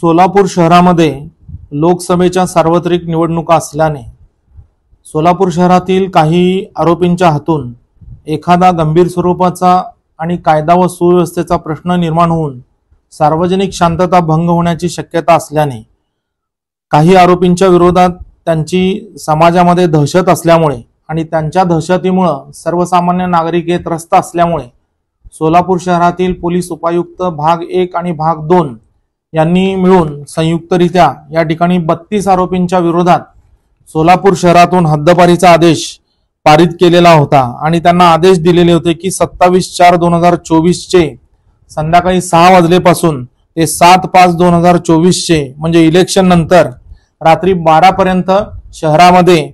सोलापूर शहरामध्ये लोकसभेच्या सार्वत्रिक निवडणुका असल्याने सोलापूर शहरातील काही आरोपींच्या हातून एखादा गंभीर स्वरूपाचा आणि कायदा व सुव्यवस्थेचा प्रश्न निर्माण होऊन सार्वजनिक शांतता भंग होण्याची शक्यता असल्याने काही आरोपींच्या विरोधात त्यांची समाजामध्ये दहशत असल्यामुळे आणि त्यांच्या दहशतीमुळे सर्वसामान्य नागरिक हे त्रस्त असल्यामुळे सोलापूर शहरातील पोलीस उपायुक्त भाग 1 आणि भाग 2 यांनी मिळून संयुक्तरित्या या ठिकाणी 32 आरोपींच्या विरोधात सोलापूर शहरातून हद्दपारीचा आदेश पारित केलेला होता आणि त्यांना आदेश दिलेले होते की 27/4/2024 चे संध्याकाळी 6 वाजलेपासून ते 7/5/2024 चे म्हणजे इलेक्शन नंतर रात्री 12 पर्यंत शहरामध्ये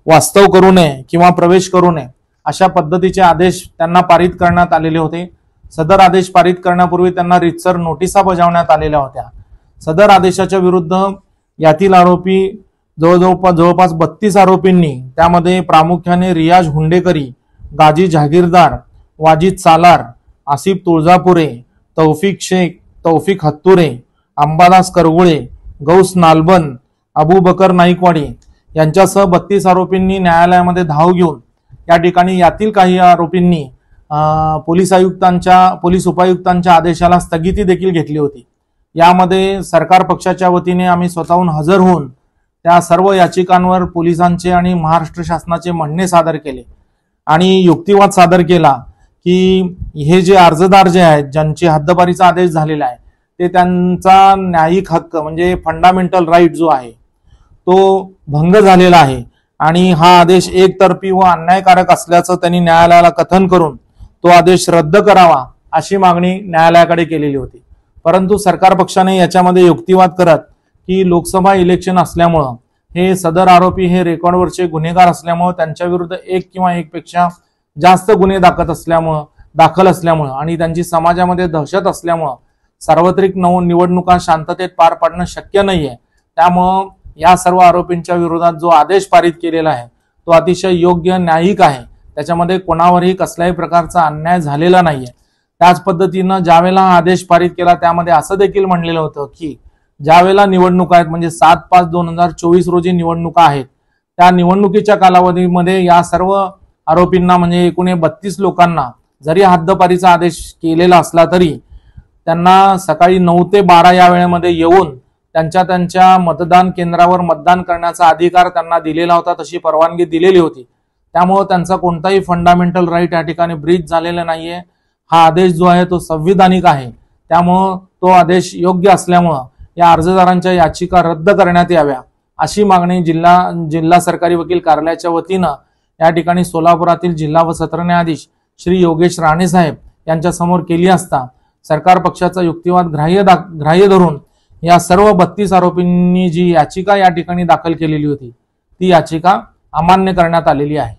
वास्तव करू नये किंवा प्रवेश करू नये अशा पद्धतीचे आदेश त्यांना पारित करण्यात आलेले होते। सदर आदेश पारित करण्यापूर्वी त्यांना रितसर नोटिसा बजावण्यात आलेल्या होत्या। सदर आदेशाच्या विरुद्ध यातील आरोपी जवळपास 32 आरोपींनी, त्यामध्ये प्रामुख्याने रियाज हुंडेकरी, गाजी जहागीरदार, वाजिद सालार, आसिफ तुळजापुरे, तौफिक शेख, तौफिक हत्तुरे, अंबादास करगुळे, गौस नालबंद, अबू बकर नाईकवाडी यांच्यासह 32 आरोपींनी न्यायालयामध्ये धाव घेऊन या ठिकाणी यातील काही आरोपींनी पोलीस उपायुक्तांच्या आदेशाला स्थगिती देखील घेतली होती। यामध्ये सरकार पक्षाच्या वतीने आम्ही स्वतःहून हजर होऊन त्या सर्व याचिकांवर पोलिसांचे आणि महाराष्ट्र शासनाचे म्हणणे सादर केले आणि युक्तिवाद सादर केला की हे जे अर्जदार जे आहेत, ज्यांची हद्दपारीचा आदेश झालेला आहे, ते त्यांचा न्यायिक हक्क म्हणजे फंडामेंटल राईट जो आहे तो भंग झालेला आहे आणि हा आदेश एकतर्फी व अन्यायकारक असल्याचं त्यांनी न्यायालयाला कथन करून तो आदेश रद्द करावा अशी मागणी न्यायालयाकडे केलेली होती। परंतु सरकार पक्षाने याच्यामध्ये युक्तिवाद करत की लोकसभा इलेक्शन असल्यामुळं हे सदर आरोपी हे रेकॉर्डवरचे गुन्हेगार असल्यामुळं त्यांच्या विरुद्ध एक किंवा एकपेक्षा जास्त गुन्हे दाखल असल्यामुळं आणि त्यांची समाजामध्ये दहशत असल्यामुळं सार्वत्रिक निवडणुका शांततेत पार पाडणं शक्य नाहीये। त्यामुळं या सर्व आरोपींच्या विरोधात जो आदेश पारित केलेला आहे तो अतिशय योग्य, न्यायिक आहे। त्याच्यामध्ये कोणावरही कसल्याही प्रकारचा अन्याय झालेला नाहीये। त्याच पद्धतीनं ज्यावेळेला हा आदेश पारित केला त्यामध्ये असं देखील म्हणलेलं होतं की ज्यावेळेला निवडणुका आहेत म्हणजे 7/5/2024 रोजी निवडणुका आहेत, त्या निवडणुकीच्या कालावधीमध्ये या सर्व आरोपींना म्हणजे एकूण 32 लोकांना जरी हद्दपारीचा आदेश केलेला असला तरी त्यांना सकाळी 9 ते 12 या वेळेमध्ये येऊन त्यांच्या मतदान केंद्रावर मतदान करण्याचा अधिकार त्यांना दिलेला होता, तशी परवानगी दिलेली होती। त्यामुळे त्यांचा कोणताही फंडामेंटल राईट या ठिकाणी ब्रीच झालेला नाहीये। हा आदेश जो आहे तो संविधानिक आहे। त्यामुळे तो आदेश योग्य असल्यामुळं या अर्जदारांच्या याचिका रद्द करण्यात याव्या अशी मागणी जिल्हा सरकारी वकील कार्यालयाच्या वतीनं या ठिकाणी सोलापुरातील जिल्हा व सत्र न्यायाधीश श्री योगेश राणे साहेब यांच्या समोर केली असता सरकार पक्षाचा युक्तिवाद ग्राह्य धरून या सर्व 32 आरोपींनी जी याचिका या ठिकाणी दाखल केलेली होती ती याचिका अमान्य करण्यात आलेली आहे।